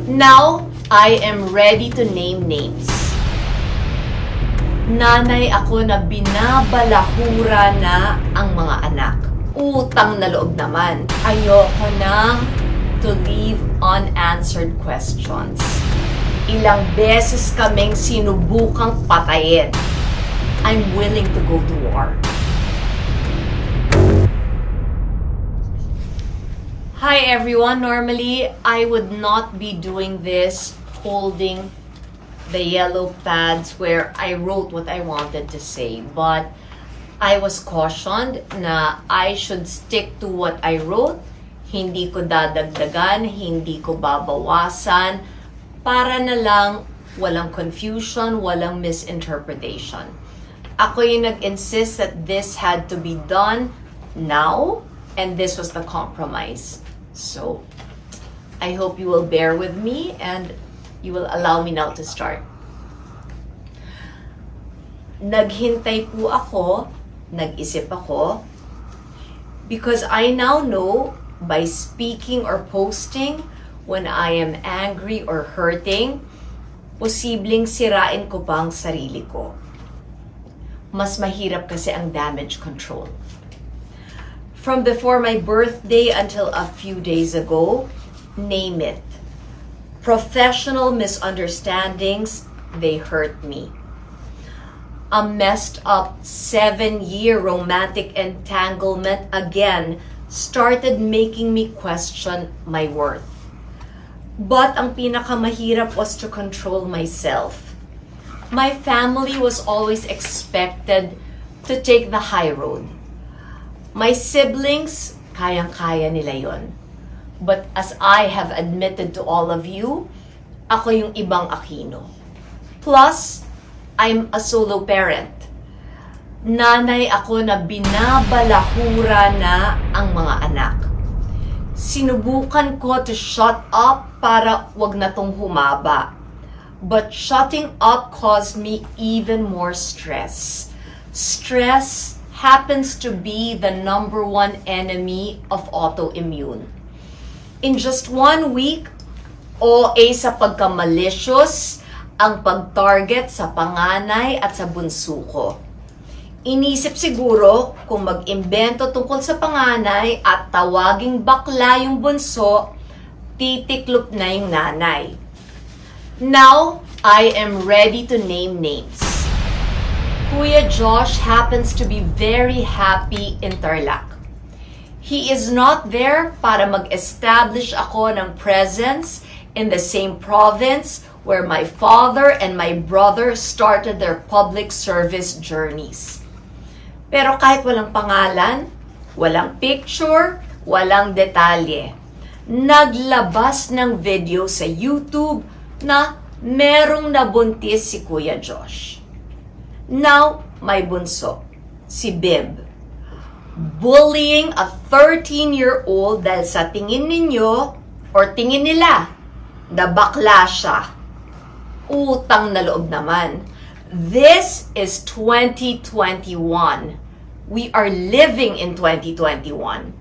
Now, I am ready to name names. Nanay ako na binabalahura na ang mga anak. Utang na loob naman. Ayoko na to leave unanswered questions. Ilang beses kaming sinubukang patayin. I'm willing to go to war. Hi everyone, normally I would not be doing this, holding the yellow pads where I wrote what I wanted to say, but I was cautioned na I should stick to what I wrote. Hindi ko dadagdagan, hindi ko babawasan, para na lang walang confusion, walang misinterpretation. Ako yung nag-insist that this had to be done now, and this was the compromise. So, I hope you will bear with me and you will allow me now to start. Naghintay po ako, nag-isip ako, because I now know by speaking or posting when I am angry or hurting, posibleng sirain ko pa ang sarili ko. Mas mahirap kasi ang damage control. From before my birthday until a few days ago, name it. Professional misunderstandings, they hurt me. A messed up 7-year romantic entanglement again started making me question my worth. But ang pinakamahirap was to control myself. My family was always expected to take the high road. My siblings, kayang-kaya nila yon. But as I have admitted to all of you, ako yung ibang Aquino. Plus, I'm a solo parent. Nanay ako na binabalahura na ang mga anak. Sinubukan ko to shut up para wag na tong humaba. But shutting up caused me even more stress. Stress happens to be the #1 enemy of autoimmune. In just 1 week, OA sa pagka-malicious ang pag-target sa panganay at sa bunso ko. Inisip siguro kung mag-imbento tungkol sa panganay at tawaging bakla yung bunso, titiklop na yung nanay. Now, I am ready to name names. Kuya Josh happens to be very happy in Tarlac. He is not there para mag-establish ako ng presence in the same province where my father and my brother started their public service journeys. Pero kahit walang pangalan, walang picture, walang detalye, naglabas ng video sa YouTube na merong nabuntis si Kuya Josh. Now, my bunso, si Bib, bullying a 13-year-old dahil sa tingin ninyo or tingin nila na bakla siya. Utang na loob naman. This is 2021. We are living in 2021.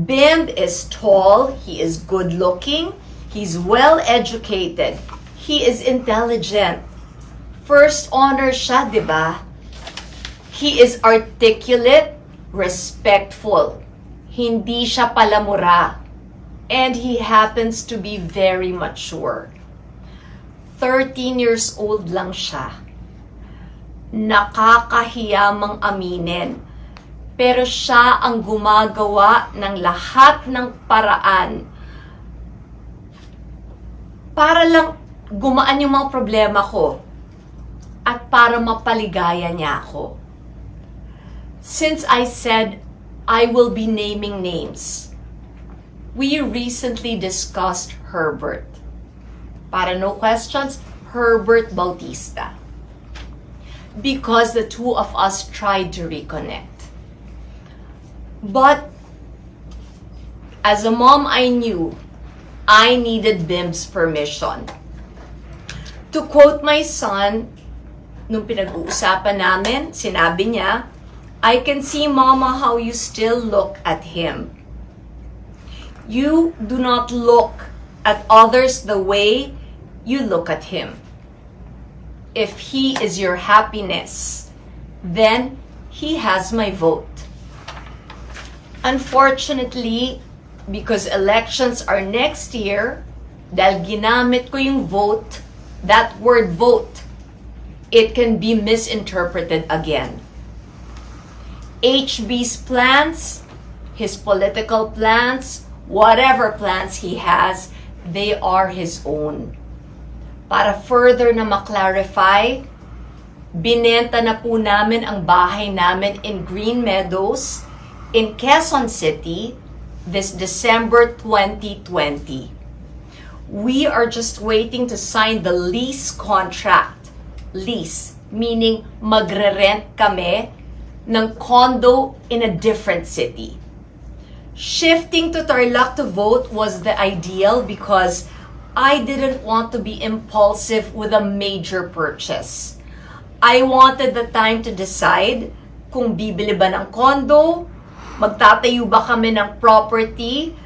Bib is tall, he is good-looking, he's well-educated, he is intelligent. First honor siya, di ba? He is articulate, respectful. Hindi siya palamura. And he happens to be very mature. 13 years old lang siya. Nakakahiyamang aminin. Pero siya ang gumagawa ng lahat ng paraan para lang gumaan yung mga problema ko at para mapaligaya niya ako. Since I said I will be naming names, we recently discussed Herbert. Para no questions, Herbert Bautista. Because the two of us tried to reconnect. But as a mom, I knew I needed Bim's permission. To quote my son, nung pinag-uusapan namin, sinabi niya, I can see, Mama, how you still look at him. You do not look at others the way you look at him. If he is your happiness, then he has my vote. Unfortunately, because elections are next year, dahil ginamit ko yung vote, that word vote, it can be misinterpreted again. HB's plans, his political plans, whatever plans he has, they are his own. Para further na maklarify, binenta na po namin ang bahay namin in Green Meadows in Quezon City this December 2020. We are just waiting to sign the lease contract. Lease, meaning magre-rent kami ng condo in a different city. Shifting to Tarlac to vote was the ideal because I didn't want to be impulsive with a major purchase. I wanted the time to decide kung bibili ba ng condo, magtatayo ba kami ng property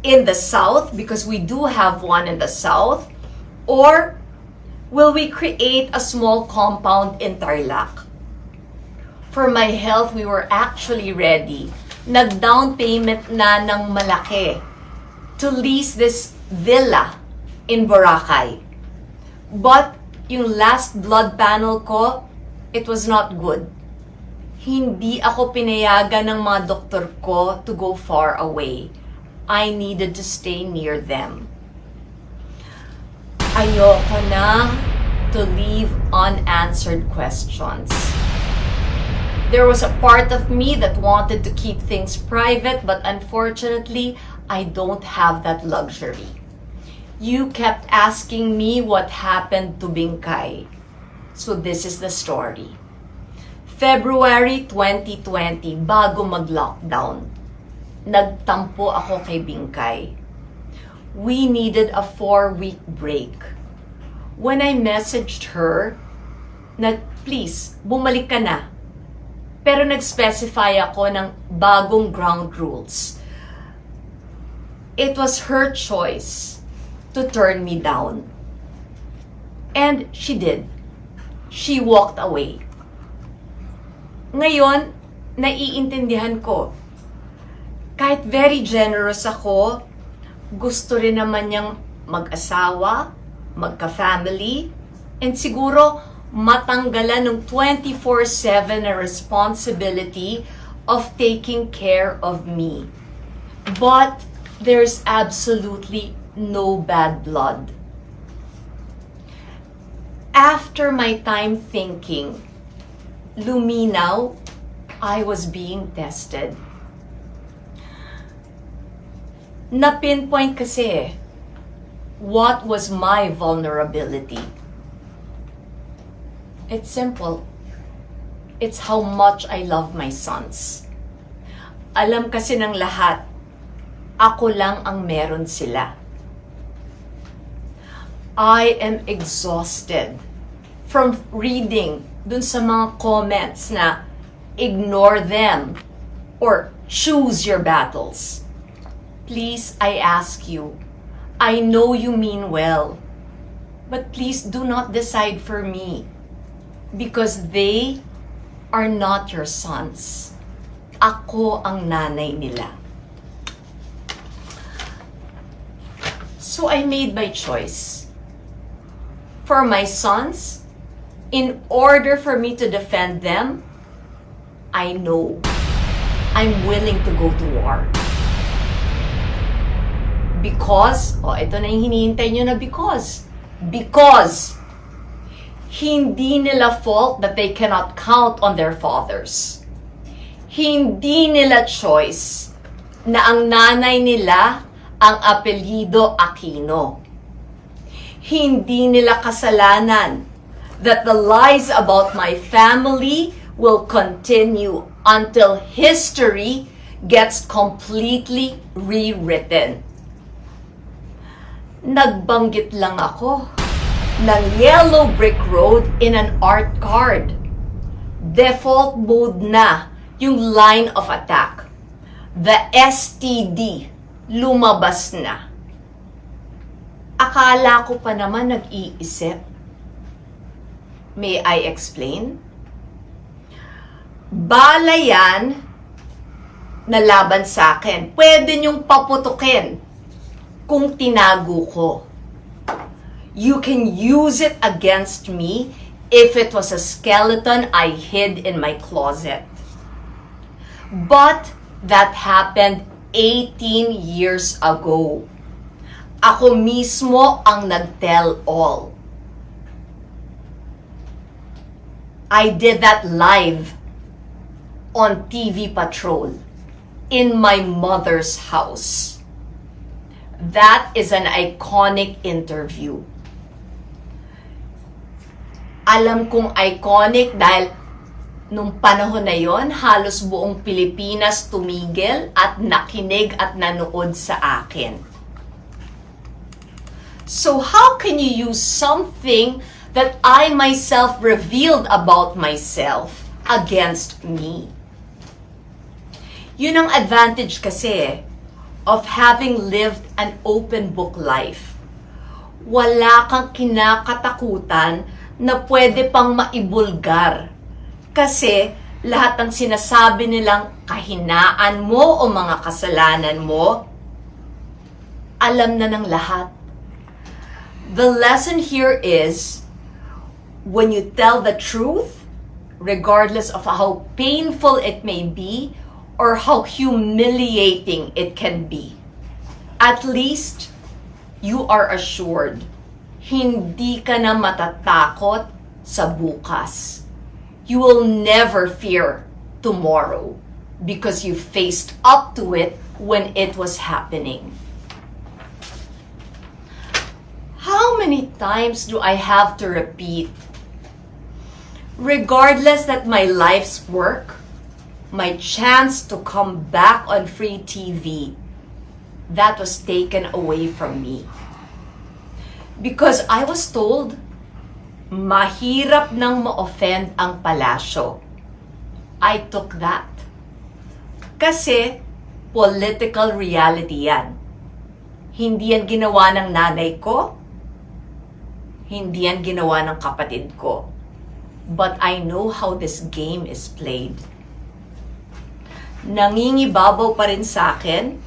in the south because we do have one in the south, or will we create a small compound in Tarlac? For my health, we were actually ready. Nag-down payment na ng malaki to lease this villa in Boracay. But yung last blood panel ko, it was not good. Hindi ako pinayagan ng mga doktor ko to go far away. I needed to stay near them. Ayoko na to leave unanswered questions. There was a part of me that wanted to keep things private, but unfortunately, I don't have that luxury. You kept asking me what happened to Bingkay. So this is the story. February 2020, bago mag-lockdown, nagtampo ako kay Bingkay. We needed a 4-week break. When I messaged her na please, bumalik ka na. Pero nag-specify ako ng bagong ground rules. It was her choice to turn me down. And she did. She walked away. Ngayon, naiintindihan ko. Kahit very generous ako, gusto rin naman niyang mag-asawa, magka-family, and siguro matanggalan ng 24/7 na responsibility of taking care of me. But there's absolutely no bad blood. After my time thinking, luminaw, I was being tested. Na-pinpoint kasi what was my vulnerability. It's simple. It's how much I love my sons. Alam kasi ng lahat, ako lang ang meron sila. I am exhausted from reading dun sa mga comments na ignore them or choose your battles. Please, I ask you, I know you mean well, but please do not decide for me because they are not your sons. Ako ang nanay nila. So I made my choice. For my sons, in order for me to defend them, I know I'm willing to go to war. Because, ito na yung hinihintay nyo na because. Because, hindi nila fault that they cannot count on their fathers. Hindi nila choice na ang nanay nila ang apelyido Aquino. Hindi nila kasalanan that the lies about my family will continue until history gets completely rewritten. Nagbanggit lang ako ng yellow brick road in an art card. Default mode na yung line of attack. The STD lumabas na. Akala ko pa naman nag-iisip. May I explain? Bala yan na laban sa akin. Pwede niyong paputukin kung tinago ko. You can use it against me if it was a skeleton I hid in my closet. But that happened 18 years ago. Ako mismo ang nag-tell all. I did that live on TV Patrol in my mother's house. That is an iconic interview. Alam kong iconic dahil nung panahon na yon, halos buong Pilipinas tumigil at nakinig at nanood sa akin. So how can you use something that I myself revealed about myself against me? Yun ang advantage kasi of having lived an open book life. Wala kang kinakatakutan na pwede pang maibulgar. Kasi lahat ng sinasabi nilang kahinaan mo o mga kasalanan mo, alam na ng lahat. The lesson here is, when you tell the truth, regardless of how painful it may be or how humiliating it can be, at least you are assured, hindi ka na matatakot sa bukas. You will never fear tomorrow because you faced up to it when it was happening. How many times do I have to repeat? Regardless that my life's work, my chance to come back on free TV, that was taken away from me. Because I was told, mahirap nang ma-offend ang palasyo. I took that. Kasi political reality yan. Hindi yan ginawa ng nanay ko. Hindi yan ginawa ng kapatid ko. But I know how this game is played. Nangingibabaw pa rin sa akin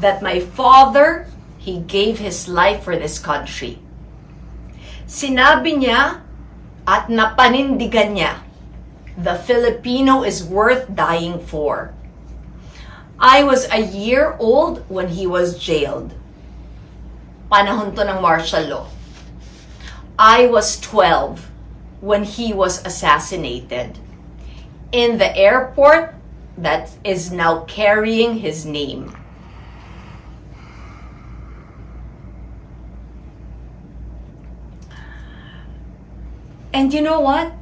that my father, he gave his life for this country. Sinabi niya at napanindigan niya, the Filipino is worth dying for. I was a year old when he was jailed. Panahon to ng martial law. I was 12 when he was assassinated in the airport that is now carrying his name. And you know what?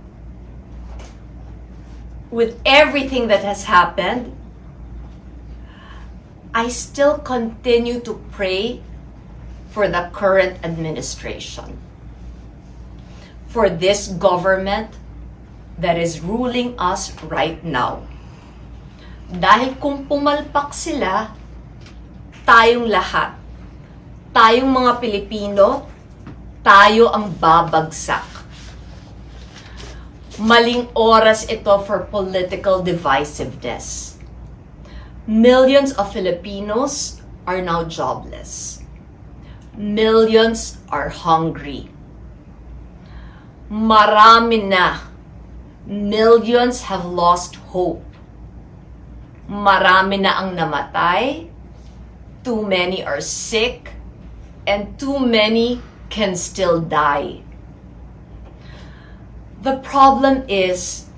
With everything that has happened, I still continue to pray for the current administration, for this government that is ruling us right now. Dahil kung pumalpak sila, tayong lahat, tayong mga Pilipino, tayo ang babagsak. Maling oras ito for political divisiveness. Millions of Filipinos are now jobless. Millions are hungry. Marami na. Millions have lost hope. Marami na ang namatay. Too many are sick. And too many can still die. The problem is,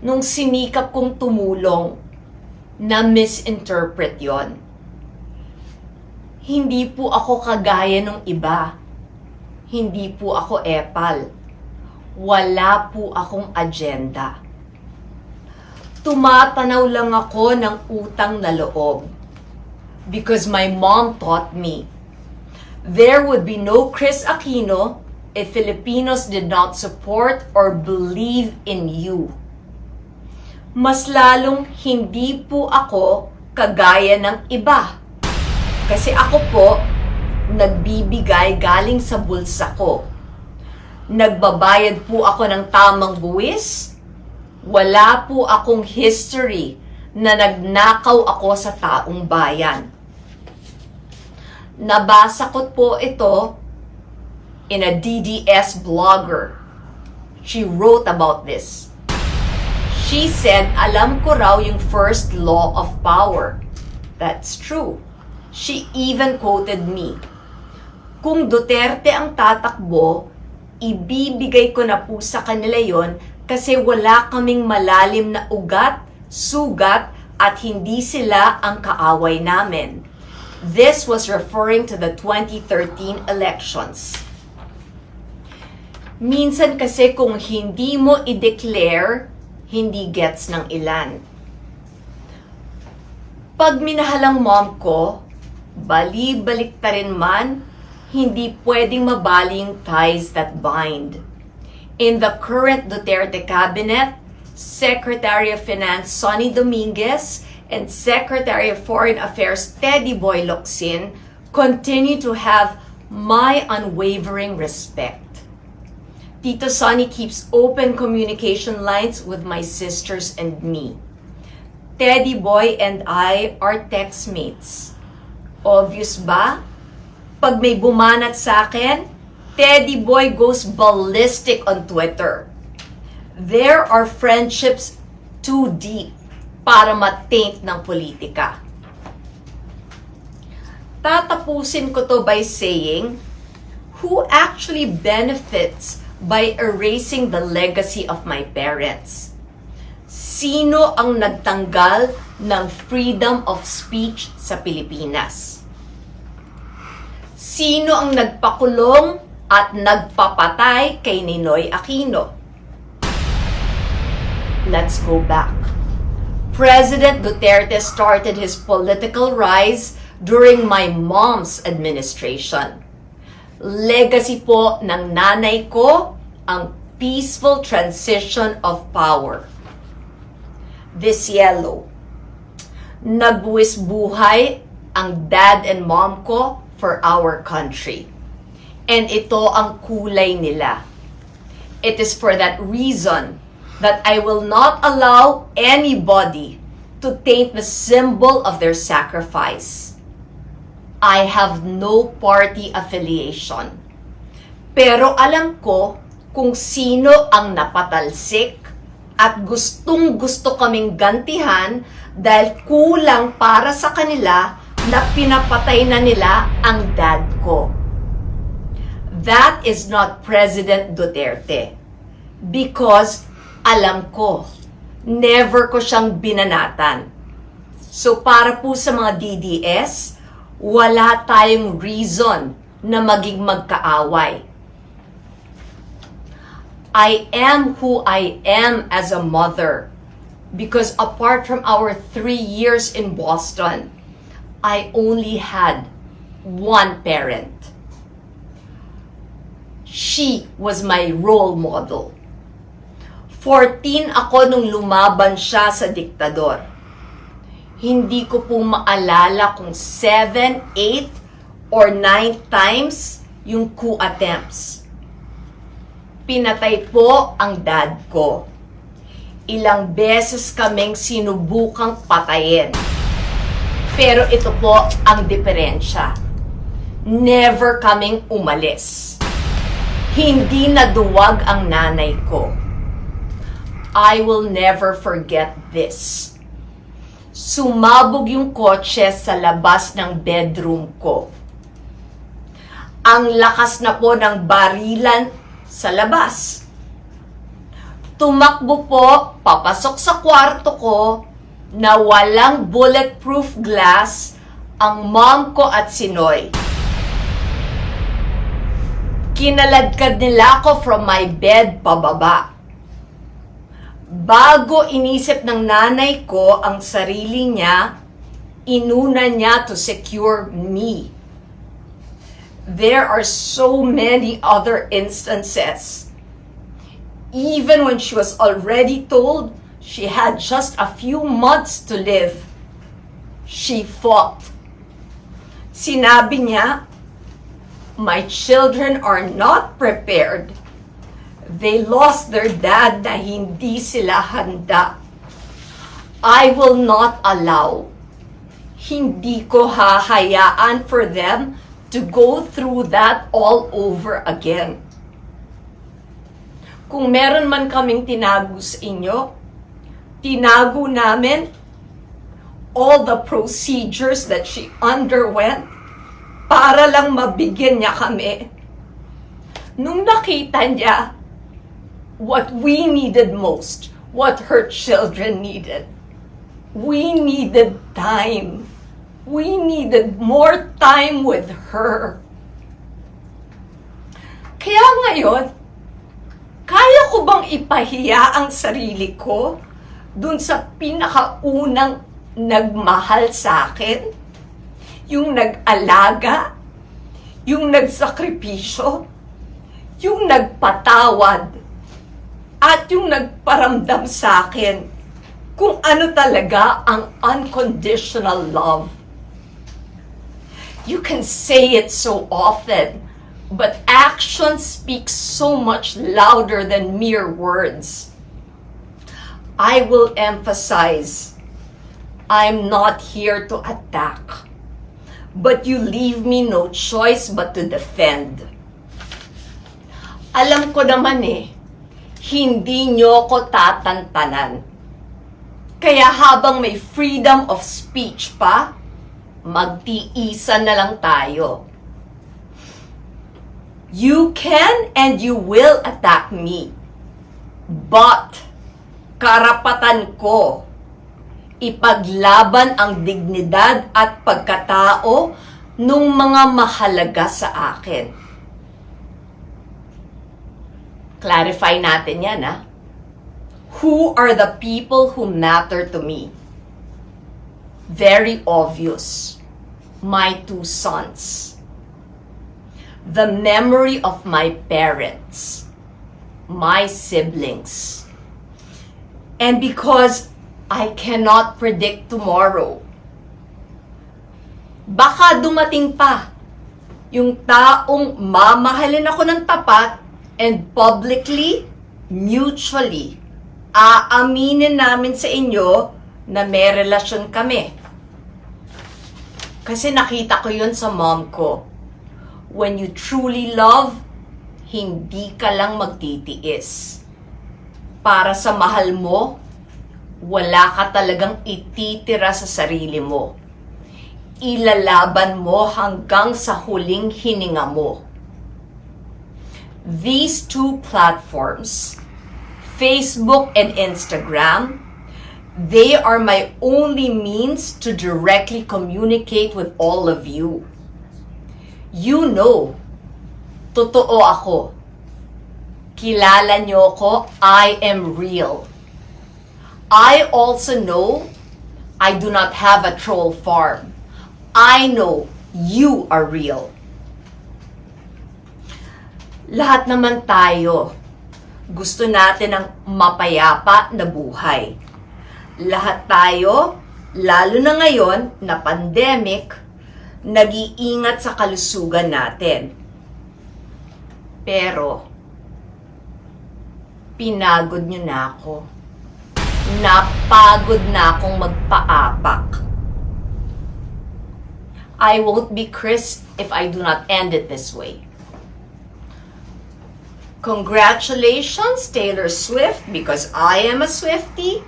nung sinikap kong tumulong, na-misinterpret yon. Hindi po ako kagaya ng iba. Hindi po ako epal. Wala po akong agenda. Tumatanaw lang ako ng utang na loob. Because my mom taught me, there would be no Kris Aquino if Filipinos did not support or believe in you. Mas lalong hindi po ako kagaya ng iba. Kasi ako po, nagbibigay galing sa bulsa ko. Nagbabayad po ako ng tamang buwis. Wala po akong history na nagnakaw ako sa taong bayan. Nabasa ko po ito in a DDS blogger. She wrote about this. She said, alam ko raw yung first law of power. That's true. She even quoted me. Kung Duterte ang tatakbo, ibibigay ko na po sa kanila yon kasi wala kaming malalim na ugat, sugat, at hindi sila ang kaaway namin. This was referring to the 2013 elections. Minsan kasi kung hindi mo i-declare, hindi gets ng ilan. Pag minahalang mom ko, bali-balik ta rin man, hindi pwedeng mabaling ties that bind. In the current Duterte cabinet, Secretary of Finance Sonny Dominguez and Secretary of Foreign Affairs Teddy Boy Locsin continue to have my unwavering respect. Tito Sonny keeps open communication lines with my sisters and me. Teddy Boy and I are textmates. Obvious ba? Pag may bumanat sa akin, Teddy Boy goes ballistic on Twitter. There are friendships too deep para ma-taint ng politika. Tatapusin ko to by saying, who actually benefits by erasing the legacy of my parents? Sino ang nagtanggal ng freedom of speech sa Pilipinas? Sino ang nagpakulong at nagpapatay kay Ninoy Aquino? Let's go back. President Duterte started his political rise during my mom's administration. Legacy po ng nanay ko ang peaceful transition of power. This yellow. Nagbuwis buhay ang dad and mom ko for our country. And ito ang kulay nila. It is for that reason that I will not allow anybody to taint the symbol of their sacrifice. I have no party affiliation. Pero alam ko kung sino ang napatalsik at gustong-gusto kaming gantihan dahil kulang para sa kanila na pinapatay na nila ang dad ko. That is not President Duterte. Because alam ko, never ko siyang binanatan. So para po sa mga DDS, wala tayong reason na maging magkaaway. I am who I am as a mother because apart from our 3 years in Boston, I only had one parent. She was my role model. 14 ako nung lumaban siya sa diktador. Hindi ko po maalala kung 7, 8, or 9 times yung coup attempts. Pinatay po ang dad ko. Ilang beses kaming sinubukang patayin. Pero ito po ang diferensya. Never kaming umalis. Hindi naduwag ang nanay ko. I will never forget this. Sumabog yung kotse sa labas ng bedroom ko. Ang lakas na po ng barilan sa labas. Tumakbo po, papasok sa kwarto ko, na walang bulletproof glass ang mom ko at si Noy. Kinaladkad nila ako from my bed pababa. Bago inisip ng nanay ko ang sarili niya, inuna niya to secure me. There are so many other instances. Even when she was already told she had just a few months to live, she fought. Sinabi niya, My children are not prepared. They lost their dad na hindi sila handa. I will not allow. Hindi ko hahayaan for them to go through that all over again. Kung meron man kaming tinago sa inyo, tinago namin all the procedures that she underwent para lang mabigyan niya kami. Nung nakita niya what we needed most, what her children needed, we needed time. We needed more time with her. Kaya ngayon, kaya ko bang ipahiya ang sarili ko dun sa pinakaunang nagmahal sa akin? Yung nag-alaga, yung nagsakripisyo, yung nagpatawad, at yung nagparamdam sa akin kung ano talaga ang unconditional love. You can say it so often, but action speaks so much louder than mere words. I will emphasize, I'm not here to attack, but you leave me no choice but to defend. Alam ko naman hindi nyo ko tatantanan. Kaya habang may freedom of speech pa, magtiisan na lang tayo. You can and you will attack me. But, karapatan ko ipaglaban ang dignidad at pagkatao nung mga mahalaga sa akin. Clarify natin yan, Who are the people who matter to me? Very obvious. My 2 sons. The memory of my parents. My siblings. And because I cannot predict tomorrow, baka dumating pa yung taong mamahalin ako ng tapat and publicly, mutually, aaminin namin sa inyo na may relasyon kami. Kasi nakita ko yun sa mom ko. When you truly love, hindi ka lang magtitiis. Para sa mahal mo, wala ka talagang ititira sa sarili mo. Ilalaban mo hanggang sa huling hininga mo. These 2 platforms, Facebook and Instagram, they are my only means to directly communicate with all of you. You know, totoo ako. Kilala niyo ko, I am real. I also know I do not have a troll farm. I know you are real. Lahat naman tayo, gusto natin ng mapayapa na buhay. Lahat tayo, lalo na ngayon na pandemic, nag-iingat sa kalusugan natin. Pero, pinagod nyo na ako. Napagod na akong magpaapak. I won't be Kris if I do not end it this way. Congratulations, Taylor Swift, because I am a Swiftie.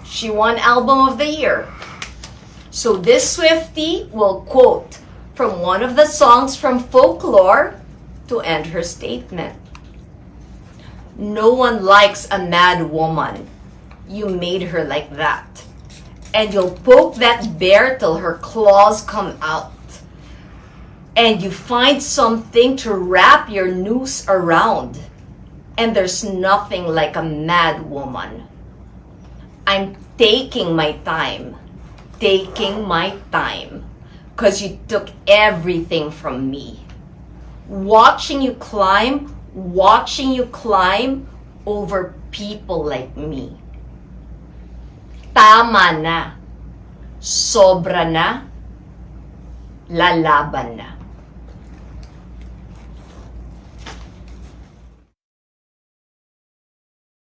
She won Album of the Year. So this Swiftie will quote from one of the songs from Folklore to end her statement. No one likes a mad woman. You made her like that. And you'll poke that bear till her claws come out. And you find something to wrap your noose around. And there's nothing like a mad woman. I'm taking my time. Taking my time. 'Cause you took everything from me. Watching you climb over people like me. Tama na. Sobra na. Lalaban na.